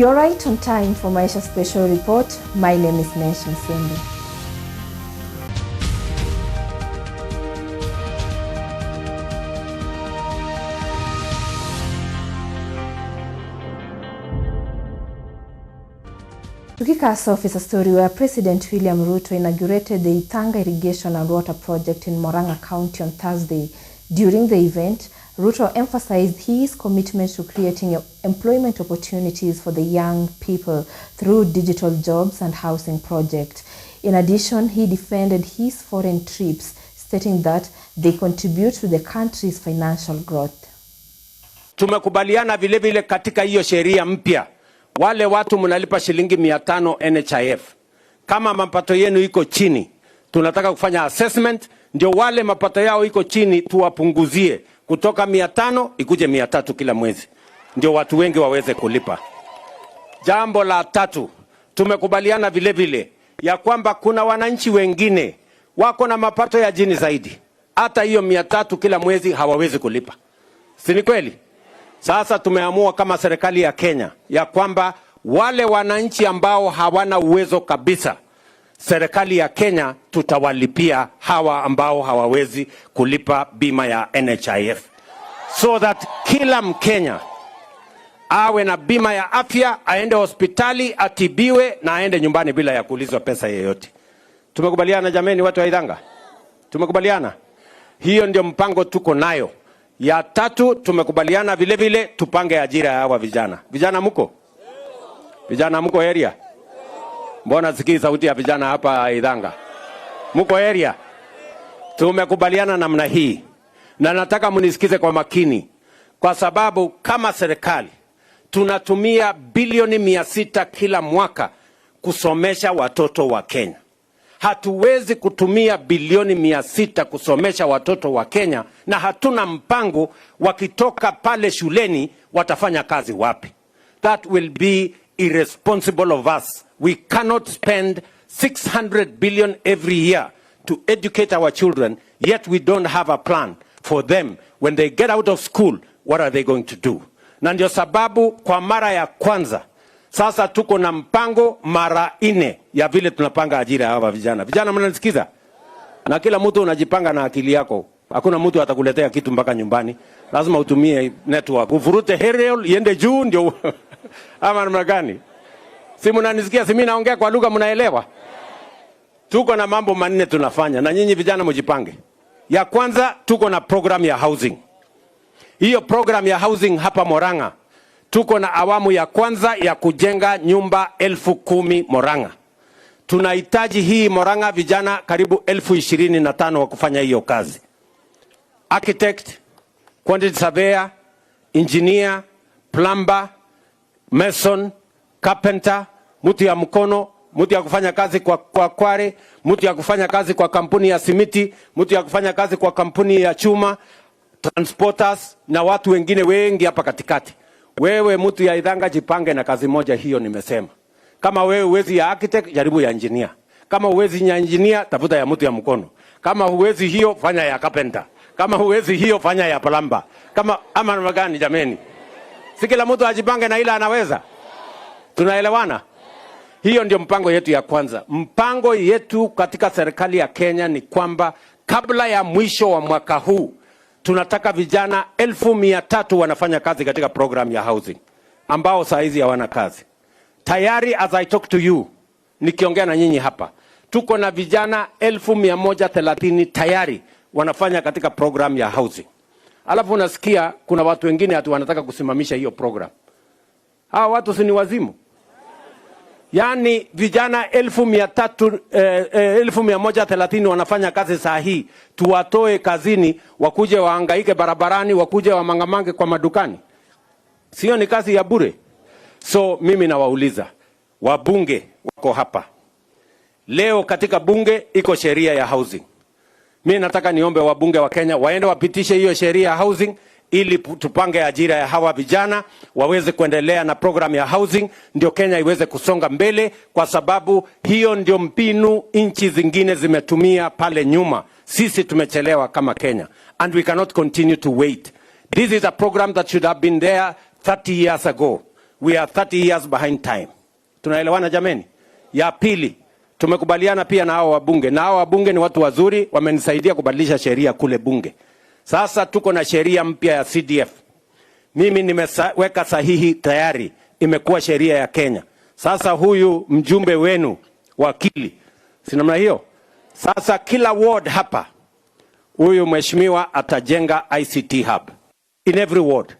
You're right on time for Maisha Special Report. My name is Nesh Msembe. To kick us off is a story where President William Ruto inaugurated the Ithanga Irrigation and Water Project in Murang'a County on Thursday. During the event, Ruto emphasized his commitment to creating employment opportunities for the young people through digital jobs and housing projects. In addition, he defended his foreign trips, stating that they contribute to the country's financial growth. Tumekubaliana vile vile katika hiyo sheria mpya, wale watu mnalipa shilingi 500 NHIF. Kama mapato yenu iko chini, tunataka kufanya assessment, ndio wale mapato yao iko chini tuwapunguzie kutoka 500 ikuje 300 kila mwezi, ndio watu wengi waweze kulipa. Jambo la tatu, tumekubaliana vile vile ya kwamba kuna wananchi wengine wako na mapato ya chini zaidi, hata hiyo 300 kila mwezi hawawezi kulipa. Si ni kweli? Sasa tumeamua kama serikali ya Kenya ya kwamba wale wananchi ambao hawana uwezo kabisa, serikali ya Kenya tutawalipia hawa ambao hawawezi kulipa bima ya NHIF, so that kila Mkenya awe na bima ya afya, aende hospitali atibiwe na aende nyumbani bila ya kuulizwa pesa yoyote. Tumekubaliana jameni, watu wa Ithanga? Tumekubaliana? Hiyo ndio mpango tuko nayo. Ya tatu, tumekubaliana vile vile tupange ajira ya hawa vijana. Vijana mko? Vijana mko area? Mbona sikii sauti ya vijana hapa Ithanga? Mko area? Tumekubaliana namna hii. Na nataka munisikize kwa makini, kwa sababu kama serikali tunatumia bilioni 600 kila mwaka kusomesha watoto wa Kenya. Hatuwezi kutumia bilioni 600 kusomesha watoto wa Kenya na hatuna mpango wakitoka pale shuleni watafanya kazi wapi. That will be irresponsible of us. We cannot spend 600 billion every year to educate our children, yet we don't have a plan for them. When they get out of school, what are they going to do? Na ndio sababu kwa mara ya kwanza sasa tuko na mpango mara 4 ya vile tunapanga ajira hawa vijana. Vijana mnanisikiza? Na kila mtu unajipanga na akili yako. Hakuna mtu atakuletea kitu mpaka nyumbani. Lazima utumie network. Ufurute aerial iende juu ndio ama namna gani? Si mnanisikia? Si mimi naongea kwa lugha mnaelewa? Tuko na mambo 4 tunafanya na nyinyi vijana mjipange. Ya kwanza tuko na program ya housing. Hiyo program ya housing hapa Murang'a, tuko na awamu ya kwanza ya kujenga nyumba 10,000 Murang'a. Tunahitaji hii Murang'a vijana karibu 25,000 wa kufanya hiyo kazi. Architect, quantity surveyor, engineer, plumber, mason, carpenter, mtu ya mkono, mtu ya kufanya kazi kwa kware, mtu ya kufanya kazi kwa kampuni ya simiti, mtu ya kufanya kazi kwa kampuni ya chuma, transporters na watu wengine wengi hapa katikati. Wewe mtu ya Ithanga jipange na kazi moja hiyo nimesema. Kama wewe uwezi ya architect, jaribu ya engineer. Kama uwezi ya engineer, tafuta ya mtu ya mkono. Kama uwezi hiyo, fanya ya carpenter. Kama uwezi hiyo, fanya ya plumber. Kama ama namna gani jameni? Si kila mtu ajipange na ila anaweza. Tunaelewana? Hiyo ndio mpango yetu ya kwanza. Mpango yetu katika serikali ya Kenya ni kwamba kabla ya mwisho wa mwaka huu tunataka vijana 1,300 wanafanya kazi katika program ya housing ambao saa hizi hawana kazi. Tayari as I talk to you, nikiongea na nyinyi hapa, tuko na vijana 1,130 tayari wanafanya katika program ya housing. Alafu unasikia kuna watu wengine hatu wanataka kusimamisha hiyo program. Hawa watu si ni wazimu? Yani vijana 1,130 wanafanya kazi saa hii, tuwatoe kazini wakuje wahangaike barabarani, wakuje wamangamange kwa madukani? Sio ni kazi ya bure? So mimi nawauliza wabunge wako hapa leo, katika bunge iko sheria ya housing. Mimi nataka niombe wabunge wa Kenya waende wapitishe hiyo sheria ya housing ili tupange ajira ya hawa vijana waweze kuendelea na program ya housing, ndio Kenya iweze kusonga mbele, kwa sababu hiyo ndio mpinu nchi zingine zimetumia pale nyuma. Sisi tumechelewa kama Kenya, and we cannot continue to wait. This is a program that should have been there 30 years ago. we are 30 years behind time. Tunaelewana jameni? Ya pili, tumekubaliana pia na hao wabunge. Na hao wabunge ni watu wazuri, wamenisaidia kubadilisha sheria kule bunge. Sasa tuko na sheria mpya ya CDF. Mimi nimeweka sahihi tayari, imekuwa sheria ya Kenya. Sasa huyu mjumbe wenu wakili, si namna hiyo? Sasa kila ward hapa, huyu mheshimiwa atajenga ICT hub in every ward.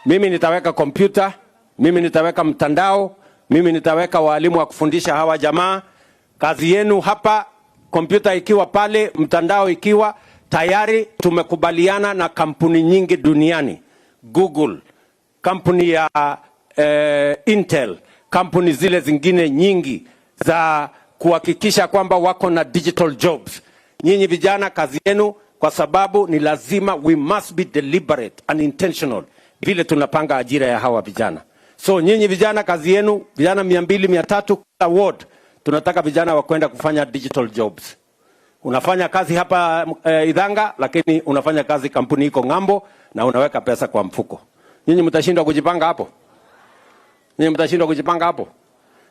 Mimi nitaweka kompyuta, mimi nitaweka mtandao, mimi nitaweka walimu wa kufundisha hawa jamaa. Kazi yenu hapa, kompyuta ikiwa pale, mtandao ikiwa tayari. Tumekubaliana na kampuni nyingi duniani, Google, kampuni ya Intel, kampuni zile zingine nyingi za kuhakikisha kwamba wako na digital jobs. Nyinyi vijana, kazi yenu, kwa sababu ni lazima, we must be deliberate and intentional vile tunapanga ajira ya hawa vijana. So nyinyi vijana, kazi yenu, vijana 200 300 kila ward, tunataka vijana wa kwenda kufanya digital jobs. Unafanya kazi hapa Idhanga, lakini unafanya kazi kampuni iko ng'ambo na unaweka pesa kwa mfuko. Nyinyi mtashindwa kujipanga hapo? Nyinyi mtashindwa kujipanga hapo?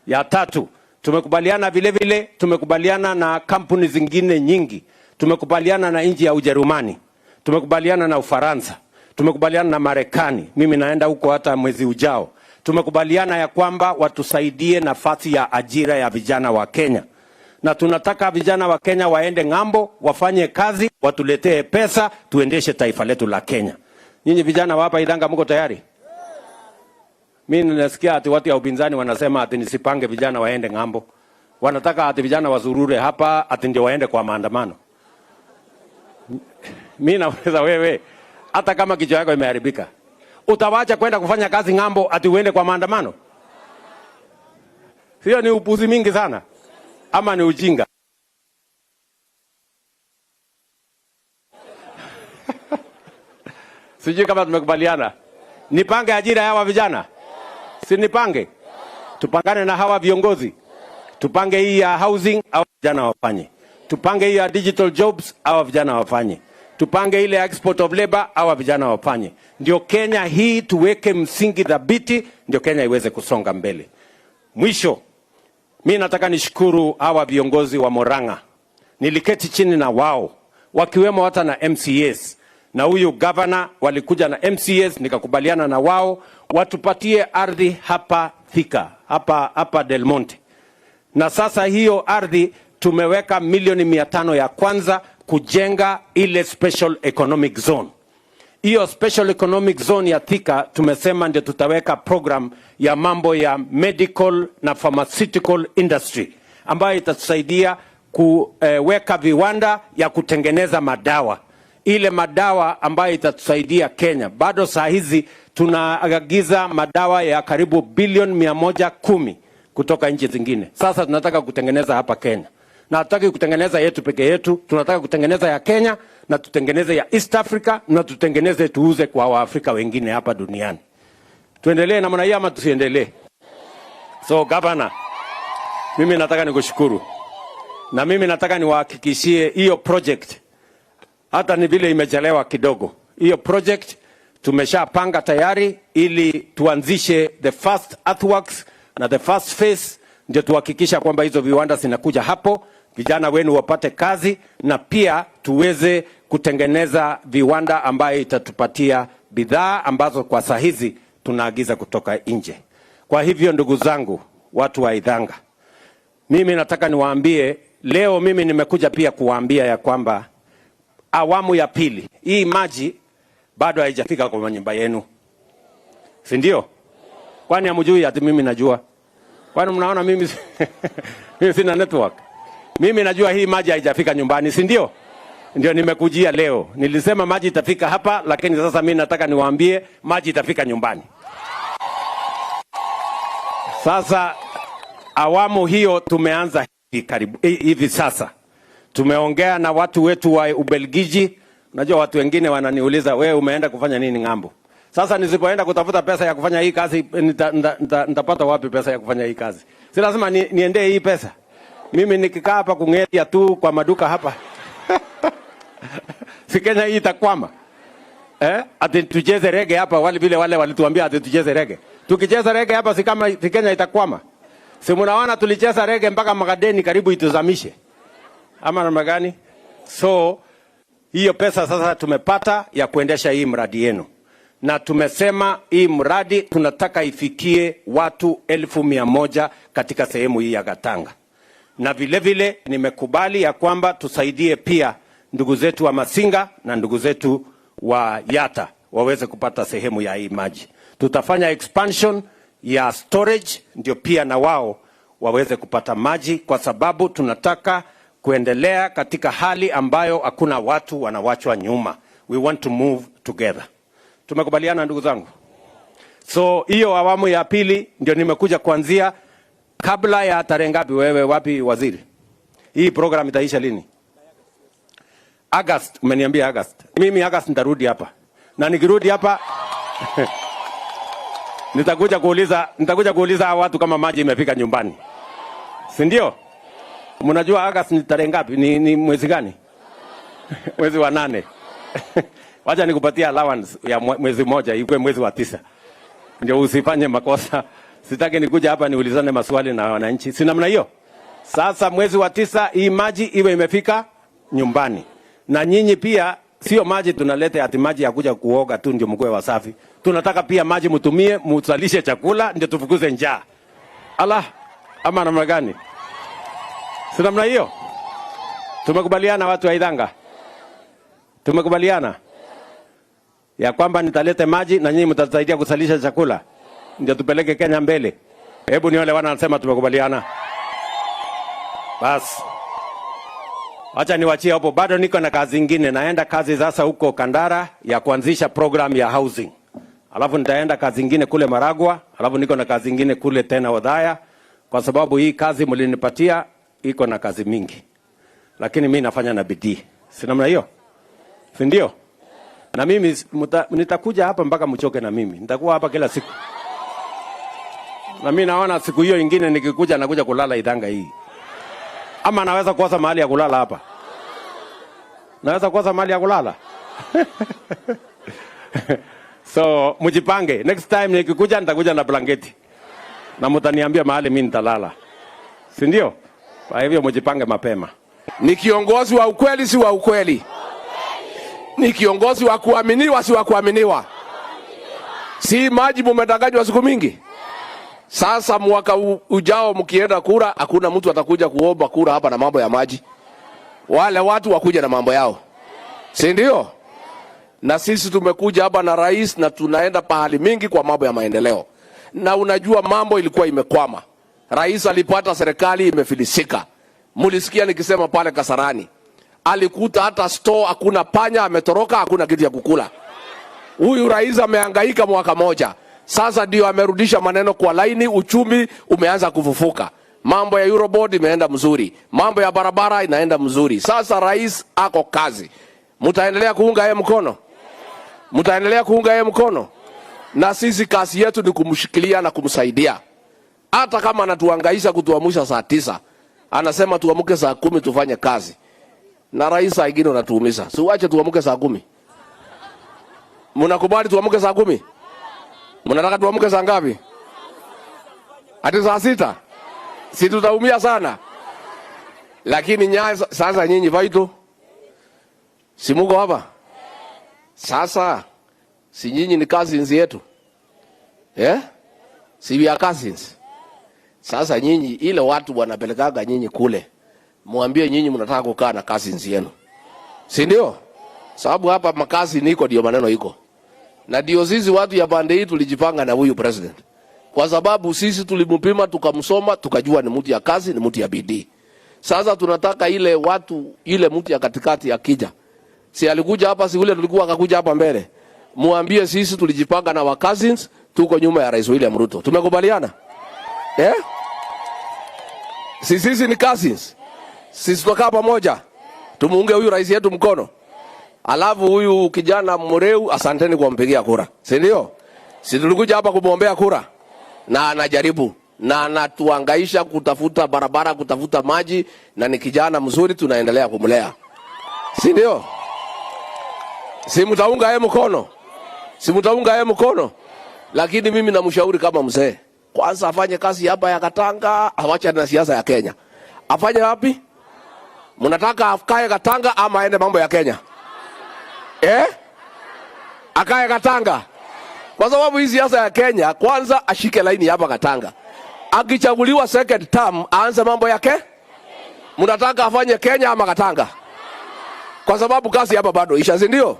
Ya tatu, tumekubaliana vile vile, tumekubaliana na kampuni zingine nyingi. Tumekubaliana na nchi ya Ujerumani, tumekubaliana na Ufaransa, tumekubaliana na Marekani. Mimi naenda huko hata mwezi ujao. Tumekubaliana ya kwamba watusaidie nafasi ya ajira ya vijana wa Kenya. Na tunataka vijana wa Kenya waende ng'ambo, wafanye kazi, watuletee pesa, tuendeshe taifa letu la Kenya. Nyinyi vijana wa hapa Idhanga mko tayari? Mimi nasikia ati watu ya upinzani wanasema ati nisipange vijana waende ng'ambo. Wanataka ati vijana wazurure hapa ati ndio waende kwa maandamano. Mimi naweza wewe, hata kama kichwa yako imeharibika, utawacha kwenda kufanya kazi ng'ambo ati uende kwa maandamano? Sio ni upuzi mingi sana? Ama ni ujinga? Sijui kama tumekubaliana. Nipange ajira ya hawa vijana? Si nipange? Tupangane na hawa viongozi. Tupange hii ya housing, hawa vijana wafanye. Tupange hii ya digital jobs, hawa vijana wafanye. Tupange ile export of labor, hawa vijana wafanye. Ndio Kenya hii tuweke msingi dhabiti, ndio Kenya iweze kusonga mbele. Mwisho, mimi nataka nishukuru hawa viongozi wa Murang'a. Niliketi chini na wao, wakiwemo hata na MCAs. Na huyu governor walikuja na MCAs, nikakubaliana na wao watupatie ardhi hapa Thika, hapa Del Monte. Na sasa hiyo ardhi tumeweka milioni 500 ya kwanza kujenga ile special economic zone. Hiyo special economic zone ya Thika tumesema ndio tutaweka program ya mambo ya medical na pharmaceutical industry ambayo itatusaidia kuweka viwanda ya kutengeneza madawa. Ile madawa ambayo itatusaidia Kenya. Bado saa hizi tunaagiza madawa ya karibu bilioni 110 kutoka nchi zingine. Sasa tunataka kutengeneza hapa Kenya. Na hatutaki kutengeneza yetu peke yetu, tunataka kutengeneza ya Kenya na tutengeneze ya East Africa na tutengeneze tuuze kwa Waafrika wengine hapa duniani. Tuendelee namna hii ama tusiendelee? So governor, mimi nataka nikushukuru. Na mimi nataka niwahakikishie hiyo project, hata ni vile imechelewa kidogo, hiyo project tumeshapanga tayari ili tuanzishe the first earthworks na the first phase, ndio tuhakikisha kwamba hizo viwanda zinakuja hapo, vijana wenu wapate kazi na pia tuweze kutengeneza viwanda ambayo itatupatia bidhaa ambazo kwa saa hizi tunaagiza kutoka nje. Kwa hivyo ndugu zangu, watu wa Idhanga, mimi nataka niwaambie leo, mimi nimekuja pia kuwaambia ya kwamba awamu ya pili, hii maji bado haijafika kwa nyumba yenu. Si ndio? Kwani hamjui ati mimi najua? Kwani mnaona mimi mimi sina network? Mimi najua hii maji haijafika nyumbani, si ndio? Ndio nimekujia leo. Nilisema maji itafika hapa, lakini sasa mimi nataka niwaambie maji itafika nyumbani. Sasa awamu hiyo tumeanza hivi sasa. Tumeongea na watu wetu wa Ubelgiji. Unajua watu wengine wananiuliza, wewe umeenda kufanya nini ng'ambo? Sasa nisipoenda kutafuta pesa ya kufanya hii kazi, nitapata wapi pesa ya kufanya hii kazi? Si lazima niendee hii pesa. Mimi nikikaa hapa kungetia tu kwa maduka hapa. Si Kenya hii itakwama. Ati tucheze rege hapa, wale walituambia ati tucheze rege. Tukicheza rege hapa si kama Kenya itakwama. Si mnaona tulicheza rege mpaka Magadeni karibu ituzamishe. Ama namna gani? So hiyo pesa sasa tumepata ya kuendesha hii mradi yenu. Na tumesema hii mradi tunataka ifikie watu 1,100 katika sehemu hii ya Gatanga. Na vile vile nimekubali ya kwamba tusaidie pia ndugu zetu wa Masinga na ndugu zetu wa Yata waweze kupata sehemu ya hii maji. Tutafanya expansion ya storage ndio pia na wao waweze kupata maji, kwa sababu tunataka kuendelea katika hali ambayo hakuna watu wanawachwa nyuma. We want to move together. Tumekubaliana ndugu zangu? So hiyo awamu ya pili ndio nimekuja kuanzia kabla ya tarehe ngapi? Wewe wapi waziri? Hii program itaisha lini? August, umeniambia August. Mimi August nitarudi hapa. Na nikirudi hapa nitakuja kuuliza watu kama maji imefika nyumbani. Si ndio? Mnajua August ni tarehe ngapi? Ni mwezi gani? Mwezi wa 8. Wacha nikupatia allowance ya mwezi moja, iwe mwezi wa 9. Ndio usifanye makosa. Sitaki nikuja hapa niulizane maswali na wananchi. Si namna hiyo? Sasa mwezi wa 9 hii maji iwe imefika nyumbani. Na nyinyi pia sio maji tunaleta ati maji ya kuja kuoga tu ndio mkoe wasafi. Tunataka pia maji mtumie, muzalishe chakula ndio tufukuze njaa. Allah, ama namna gani? Si namna hiyo? Tumekubaliana watu wa Idhanga? Tumekubaliana ya kwamba nitalete maji na nyinyi mtasaidia kusalisha chakula ndio tupeleke Kenya mbele. Hebu ni wale wanasema tumekubaliana. Bas. Acha niwachie hapo, bado niko na kazi nyingine. Naenda kazi sasa huko Kandara ya kuanzisha program ya housing. Alafu nitaenda kazi nyingine kule Maragwa, alafu niko na kazi nyingine kule tena Odhaya, kwa sababu hii kazi mlinipatia iko na kazi mingi. Lakini mimi nafanya na bidii. Si namna hiyo? Si ndio? Na mimi nitakuja hapa mpaka mchoke na mimi. Nitakuwa hapa kila siku. Na mimi naona siku hiyo nyingine nikikuja nakuja kulala Idhanga hii. Ama naweza kukosa mahali ya kulala hapa? Naweza kukosa mahali ya kulala? So, mjipange. Next time nikikuja nitakuja na blanketi. Na mtaniambia mahali mimi nitalala. Si ndio? Kwa hivyo mjipange mapema. Ni kiongozi wa ukweli si wa ukweli? Ni kiongozi wa kuaminiwa si wa kuaminiwa? Si maji mumedanganywa siku mingi? Sasa mwaka ujao mkienda kura, hakuna mtu atakuja kuomba kura hapa na mambo ya maji. Wale watu wakuja na mambo yao. Si ndio? Na sisi tumekuja hapa na rais na tunaenda pahali mingi kwa mambo ya maendeleo. Na unajua mambo ilikuwa imekwama. Rais alipata serikali imefilisika. Mulisikia nikisema pale Kasarani. Alikuta hata store hakuna, panya ametoroka, hakuna kitu ya kukula. Huyu rais amehangaika mwaka moja. Sasa ndio amerudisha maneno kwa laini, uchumi umeanza kufufuka. Mambo ya Eurobond imeenda mzuri. Mambo ya barabara inaenda mzuri. Sasa rais ako kazi. Mtaendelea kuunga yeye mkono? Mtaendelea kuunga yeye mkono? Na sisi kazi yetu ni kumshikilia na kumsaidia. Hata kama anatuhangaisha kutuamsha saa 9, anasema tuamke saa 10 tufanye kazi. Na rais saa ingine unatuumiza. Si uache tuamke saa 10. Mnakubali tuamke saa 10? Mnataka tuamke saa ngapi? Hadi saa 6? Si tutaumia sana. Lakini sasa nyinyi vaito. Si muko hapa? Sasa si nyinyi ni cousins yetu? Si we are cousins. Sasa nyinyi ile watu wanapelekaga nyinyi kule. Mwambie nyinyi mnataka kukaa na cousins yenu. Si ndio? Sababu hapa makazi niko ndio maneno iko. Na ndio sisi watu ya bande hii tulijipanga na huyu president. Kwa sababu sisi tulimpima, tukamsoma, tukajua ni mtu ya kazi, ni mtu ya bidii. Sasa tunataka ile watu, ile mtu ya katikati akija. Si alikuja hapa, si ule tulikuwa akakuja hapa mbele. Muambie sisi tulijipanga na wa cousins, tuko nyuma ya Rais William Ruto. Tumekubaliana? Sisi ni cousins. Sisi tutakaa pamoja. Tumuunge huyu rais yetu mkono. Alafu huyu kijana Mureu, asanteni kwa kumpigia kura. Si ndio? Si tulikuja hapa kumwombea kura. Na anajaribu. Na anatuhangaisha kutafuta barabara, kutafuta maji, na ni kijana mzuri, tunaendelea kumlea. Si ndio? Si mtaunga yeye mkono? Si mtaunga yeye mkono? Lakini mimi namshauri kama mzee, kwanza afanye kazi hapa ya Katanga, awache na siasa ya Kenya. Afanye wapi? Mnataka akae Katanga ama aende mambo ya Kenya? Akae Katanga. Kwa sababu hii siasa ya Kenya, kwanza ashike laini hapa Katanga. Akichaguliwa second term, aanze mambo yake. Mnataka afanye Kenya ama Katanga? Kwa sababu kazi hapa bado isha, si ndio?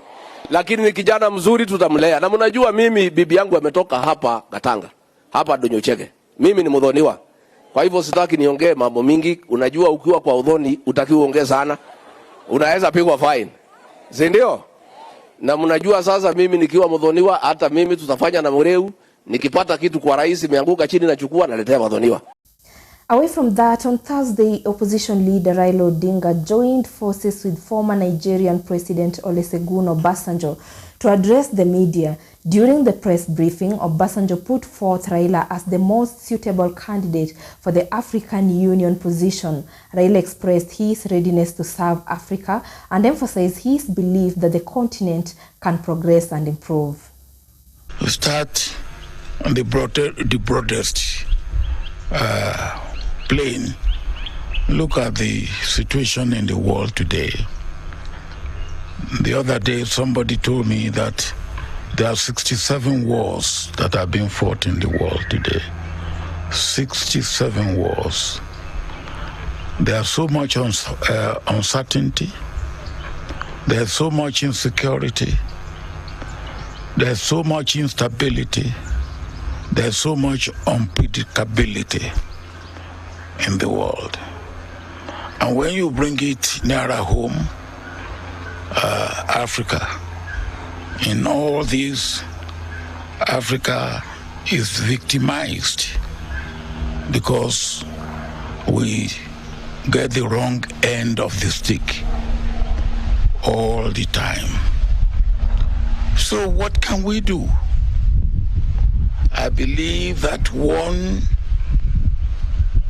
Lakini ni kijana mzuri, tutamlea. Na mnajua mimi bibi yangu ametoka hapa Katanga, hapa Donyocheke. Mimi ni mdhoniwa. Kwa hivyo sitaki niongee mambo mingi. Unajua ukiwa kwa udhoni utakiwa uongee sana, unaweza pigwa fine, si ndio? Na mnajua sasa mimi nikiwa mdhoniwa, hata mimi tutafanya na mreu. Nikipata kitu kwa rais imeanguka chini na chukua naletea mdhoniwa. Away from that, on Thursday, opposition leader Raila Odinga joined forces with former Nigerian President Olusegun Obasanjo to address the media. During the press briefing, Obasanjo put forth Raila as the most suitable candidate for the African Union position. Raila expressed his readiness to serve Africa and emphasized his belief that the continent can progress and improve. We start on the broadest plane. Look at the situation in the world today. The other day, somebody told me that there are 67 wars that are being fought in the world today. 67 wars. There's so much uncertainty. There's so much insecurity. There's so much instability. There's so much unpredictability in the world. And when you bring it nearer home, Africa, in all these, Africa is victimized because we get the wrong end of the stick all the time. So what can we do? I believe that one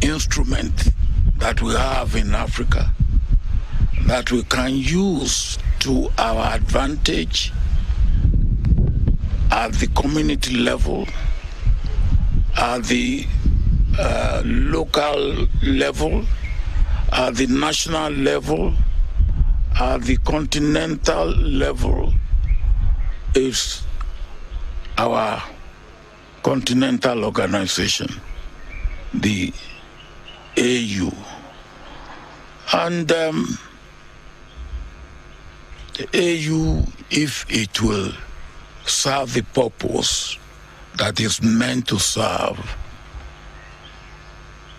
instrument that we have in Africa that we can use to our advantage at the community level, at the local level, at the national level, at the continental level, is our continental organization, the AU. And the AU, if it will serve the purpose that is meant to serve,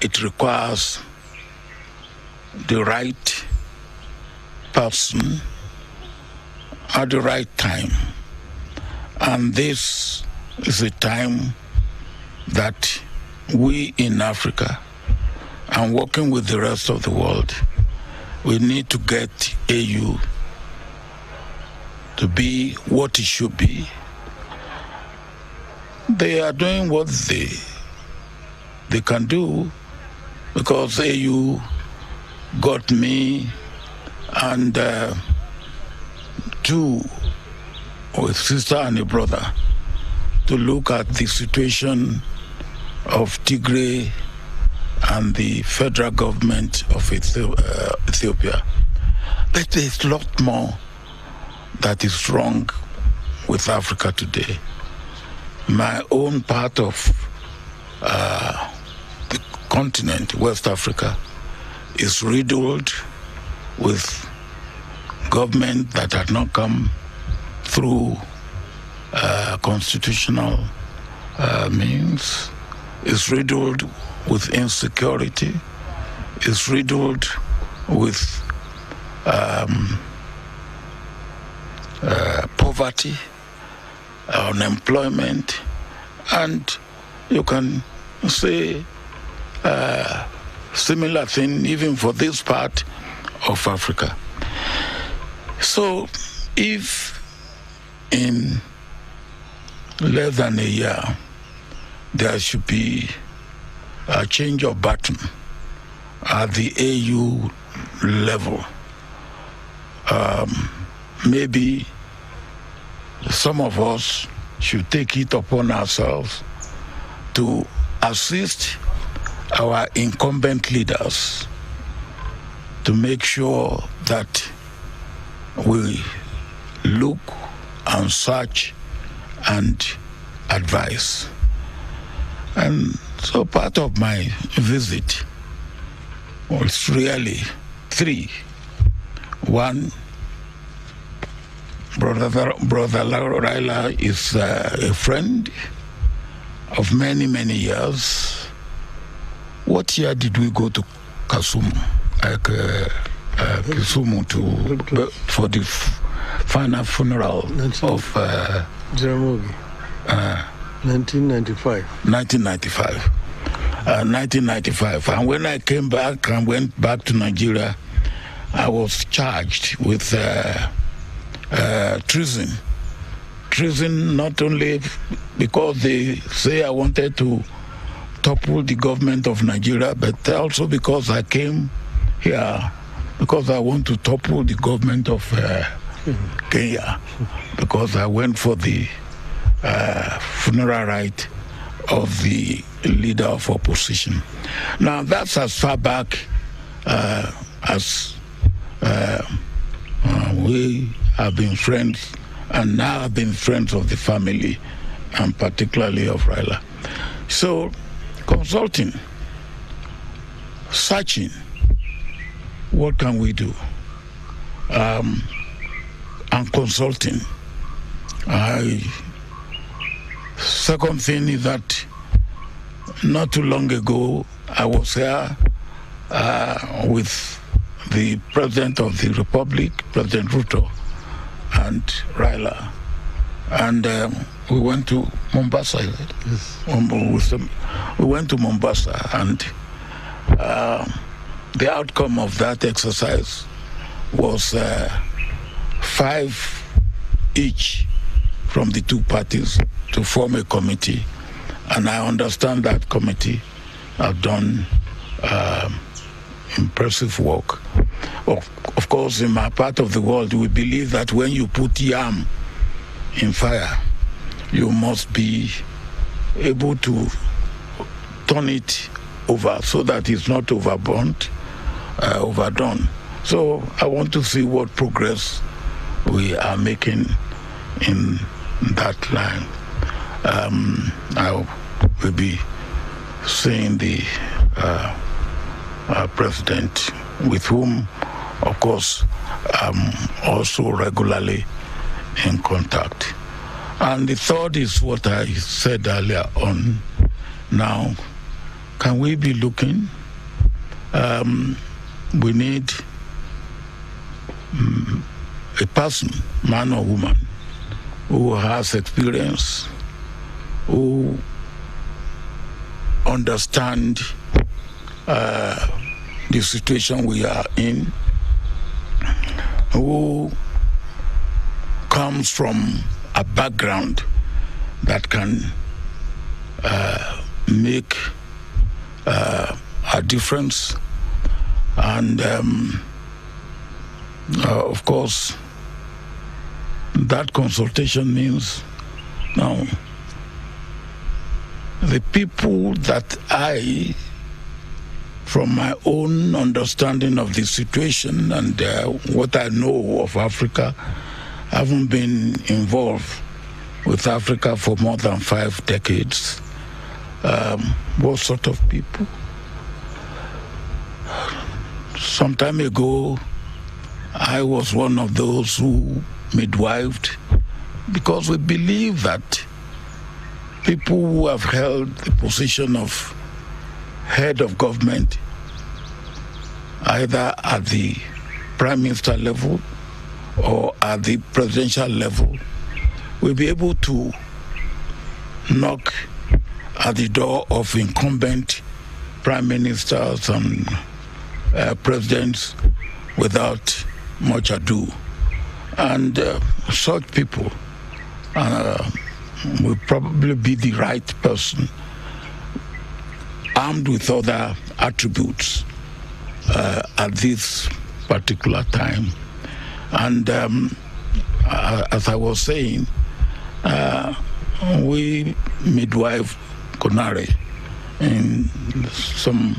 it requires the right person at the right time. And this is a time that we in Africa, and working with the rest of the world, we need to get AU to be what it should be. They are doing what they can do, because AU got me and two with sister and a brother to look at the situation of Tigray and the federal government of Ethiopia. But there's a lot more that is wrong with Africa today. My own part of the continent, West Africa, is riddled with government that had not come through constitutional means, is riddled with insecurity, is riddled with poverty, unemployment, and you can say similar thing even for this part of Africa. So if in less than a year there should be a change of button at the AU level, maybe some of us should take it upon ourselves to assist our incumbent leaders to make sure that we look and search and advise. And so part of my visit was really three. One, Brother Raila is a friend of many, many years. What year did we go to Kisumu for the final funeral of Jaramogi? 1995. 1995. And when I came back and went back to Nigeria, I was charged with treason. Treason not only because they say I wanted to topple the government of Nigeria, but also because I came here because I want to topple the government of Kenya, because I went for the funeral rite of the leader of opposition. Now that's as far back as we have been friends, and now have been friends of the family, and particularly of Raila. So consulting, searching, what can we do? And consulting. Second thing is that not too long ago, I was here with the President of the Republic, President Ruto, and Raila. And we went to Mombasa. Yes. We went to Mombasa, and the outcome of that exercise was 5 each from the two parties to form a committee. And I understand that committee have done impressive work. Of course, in my part of the world, we believe that when you put yam in fire, you must be able to turn it over so that it's not overburnt, overdone. So I want to see what progress we are making in that line. I will be seeing the president, with whom, of course, I'm also regularly in contact. And the third is what I said earlier on. Now, can we be looking? We need a person, man or woman, who has experience, who understand the situation we are in, who comes from a background that can make a difference. And of course, that consultation means now the people that I, from my own understanding of the situation and what I know of Africa, haven't been involved with Africa for more than 5 decades. What sort of people? Some time ago, I was one of those who midwifed, because we believe that people who have held the position of head of government, either at the prime minister level or at the presidential level, will be able to knock at the door of incumbent prime ministers and presidents without much ado. And such people will probably be the right person, armed with other attributes at this particular time. And as I was saying, We midwife Conare in some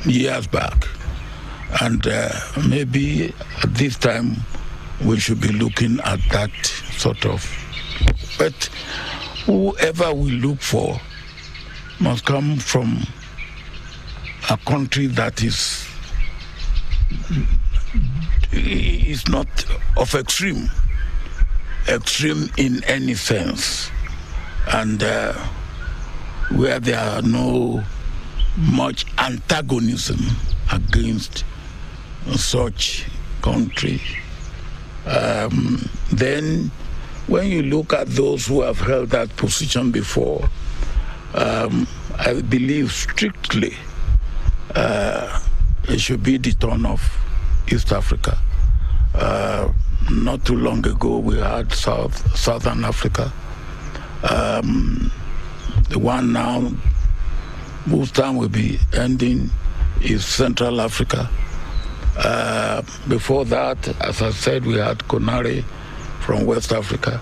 years back. And maybe at this time we should be looking at that sort of. But whoever we look for must come from a country that is not of extreme in any sense, and where there are no much antagonism against such country. Then when you look at those who have held that position before, I believe strictly it should be the turn of East Africa. Not too long ago we had Southern Africa. The one now whose time will be ending is Central Africa. Before that, as I said, we had Conare from West Africa.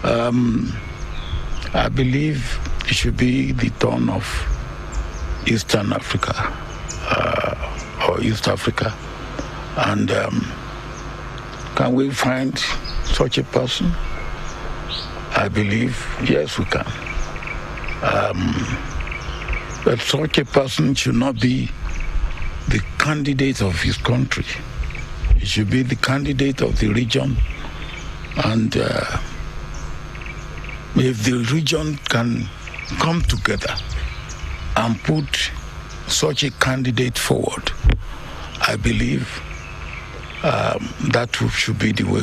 I believe it should be the turn of Eastern Africa or East Africa. And can we find such a person? I believe, yes, we can. But such a person should not be the candidate of his country. He should be the candidate of the region. And if the region can come together and put such a candidate forward, I believe that should be the way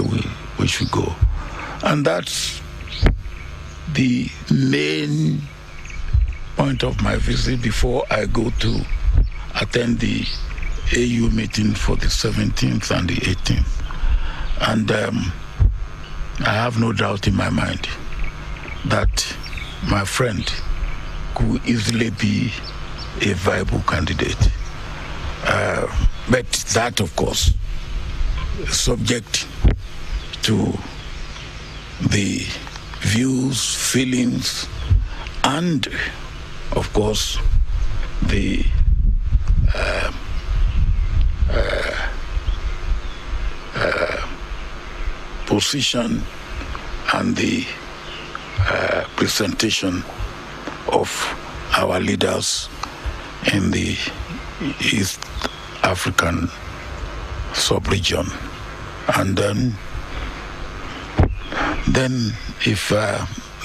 we should go. And that's the main point of my visit before I go to attend the AU meeting for the 17th and the 18th. And I have no doubt in my mind that my friend could easily be a viable candidate. But that, of course, is subject to the views, feelings, and, of course, the position and the presentation of our leaders in the East African sub-region. And then if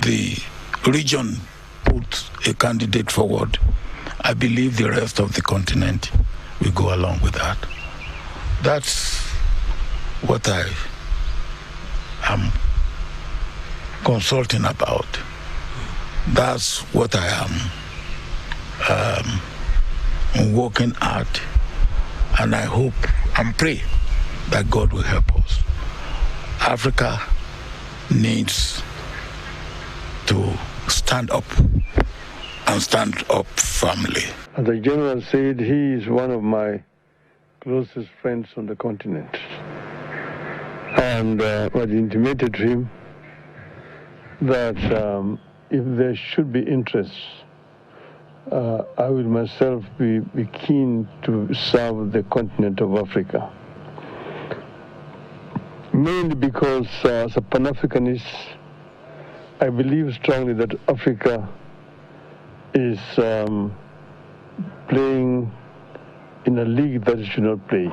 the region puts a candidate forward, I believe the rest of the continent will go along with that. That's what I am consulting about. That's what I am working at, and I hope and pray that God will help us. Africa needs to stand up and stand up firmly. As the general said, he is one of my closest friends on the continent. And I intimated to him that if there should be interest, I will myself be keen to serve the continent of Africa. Mainly because as a Pan-Africanist, I believe strongly that Africa is playing in a league that it should not play.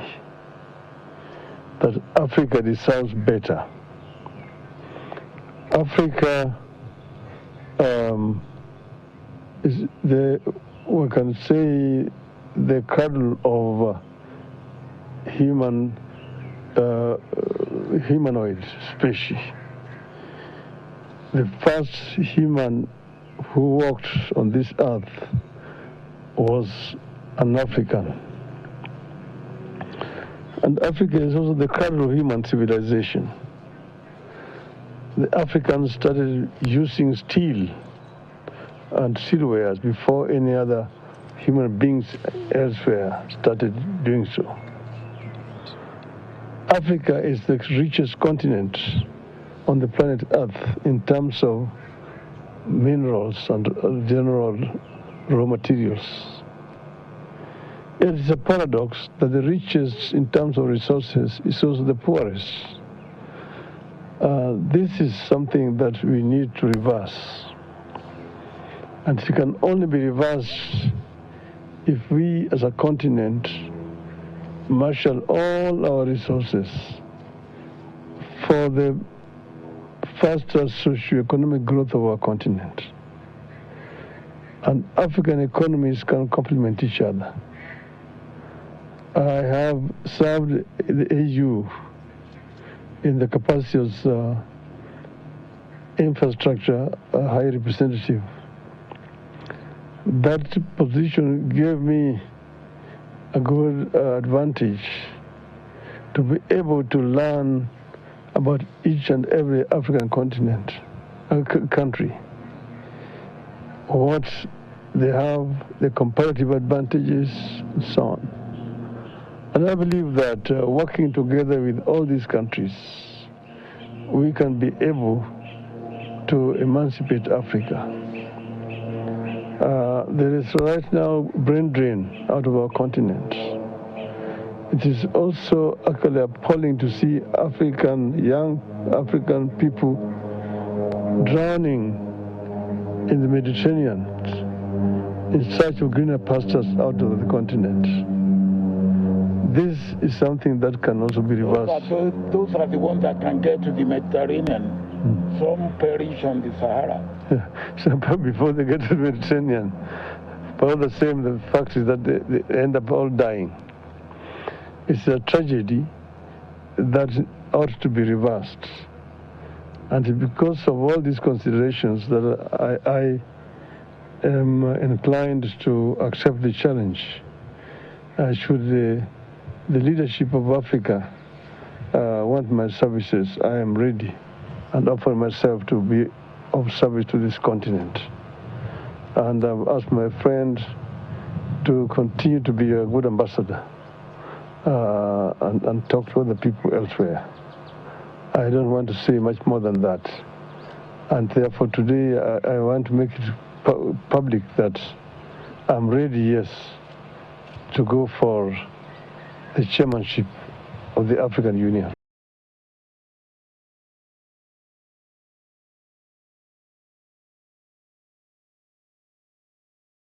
That Africa deserves better. Africa is we can say, the cradle of humanoid species. The first human who walked on this earth was an African. And Africa is also the cradle of human civilization. The Africans started using steel and silverwares before any other human beings elsewhere started doing so. Africa is the richest continent on the planet Earth in terms of minerals and general raw materials. It is a paradox that the richest in terms of resources is also the poorest. This is something that we need to reverse. And it can only be reversed if we as a continent marshal all our resources for the faster socio-economic growth of our continent. And African economies can complement each other. I have served the AU in the capacity as infrastructure high representative. That position gave me a good advantage to be able to learn about each and every African continent, country, what they have, the comparative advantages, and so on. And I believe that working together with all these countries, we can be able to emancipate Africa. There is right now brain drain out of our continent. It is also actually appalling to see young African people drowning in the Mediterranean in search of greener pastures out of the continent. This is something that can also be reversed. Those are the ones that can get to the Mediterranean. Some perish on the Sahara. So before they get to the Mediterranean, but all the same, the fact is that they end up all dying. It's a tragedy that ought to be reversed. And because of all these considerations that I am inclined to accept the challenge. Should the leadership of Africa want my services, I am ready and offer myself to be of service to this continent. And I've asked my friend to continue to be a good ambassador and talk to other people elsewhere. I don't want to say much more than that. And therefore today I want to make it public that I'm ready, yes, to go for the chairmanship of the African Union.